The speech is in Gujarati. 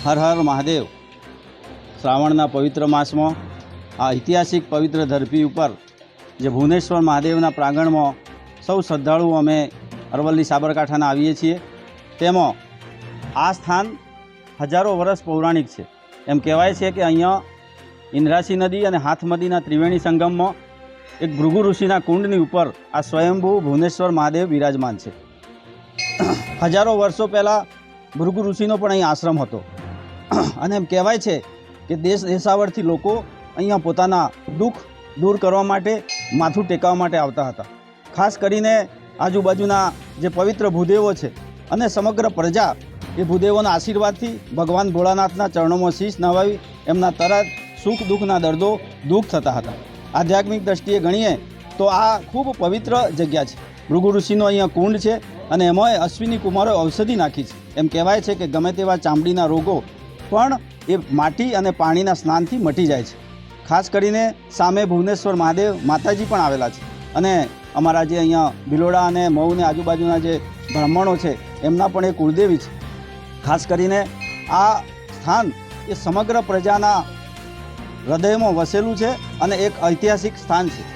હર હર મહાદેવ। શ્રાવણના પવિત્ર માસમાં આ ઐતિહાસિક પવિત્ર ધરતી ઉપર જે ભુવનેશ્વર મહાદેવના પ્રાંગણમાં સૌ શ્રદ્ધાળુઓ અમે અરવલ્લી સાબરકાંઠાના આવીએ છીએ। તેમાં આ સ્થાન હજારો વર્ષ પૌરાણિક છે। એમ કહેવાય છે કે અહીંયા ઇન્દ્રાસી નદી અને હાથમદીના ત્રિવેણી સંગમમાં એક ભૃગુ ઋષિના કુંડની ઉપર આ સ્વયંભૂ ભુવનેશ્વર મહાદેવ વિરાજમાન છે। હજારો વર્ષો પહેલાં ભૃગુ ઋષિનો પણ અહીં આશ્રમ હતો અને એમ કહેવાય છે કે દેશ દેશાવરથી લોકો અહીંયા પોતાના દુઃખ દૂર કરવા માટે માથું ટેકવવા માટે આવતા હતા। ખાસ કરીને આજુબાજુના જે પવિત્ર ભૂદેવો છે અને સમગ્ર પ્રજા એ ભૂદેવોના આશીર્વાદથી ભગવાન ભોળાનાથના ચરણોમાં શીશ નવાવી એમના તરત સુખ દુઃખના દર્દો દૂર થતા હતા। આધ્યાત્મિક દ્રષ્ટિએ ગણીએ તો આ ખૂબ પવિત્ર જગ્યા છે। ભૃગુ ઋષિનો અહીંયા કુંડ છે અને એમાંય અશ્વિની કુમારોએ ઔષધિ નાખી છે। એમ કહેવાય છે કે ગમે તેવા ચામડીના રોગો પણ એ માટી અને પાણીના સ્નાનથી મટી જાય છે। ખાસ કરીને સામે ભુવનેશ્વર મહાદેવ માતાજી પણ આવેલા છે અને અમારા જે અહીંયા ભિલોડા અને મહુને આજુબાજુના જે બ્રાહ્મણો છે એમના પણ એ કુળદેવી છે। ખાસ કરીને આ સ્થાન એ સમગ્ર પ્રજાના હૃદયમાં વસેલું છે અને એક ઐતિહાસિક સ્થાન છે।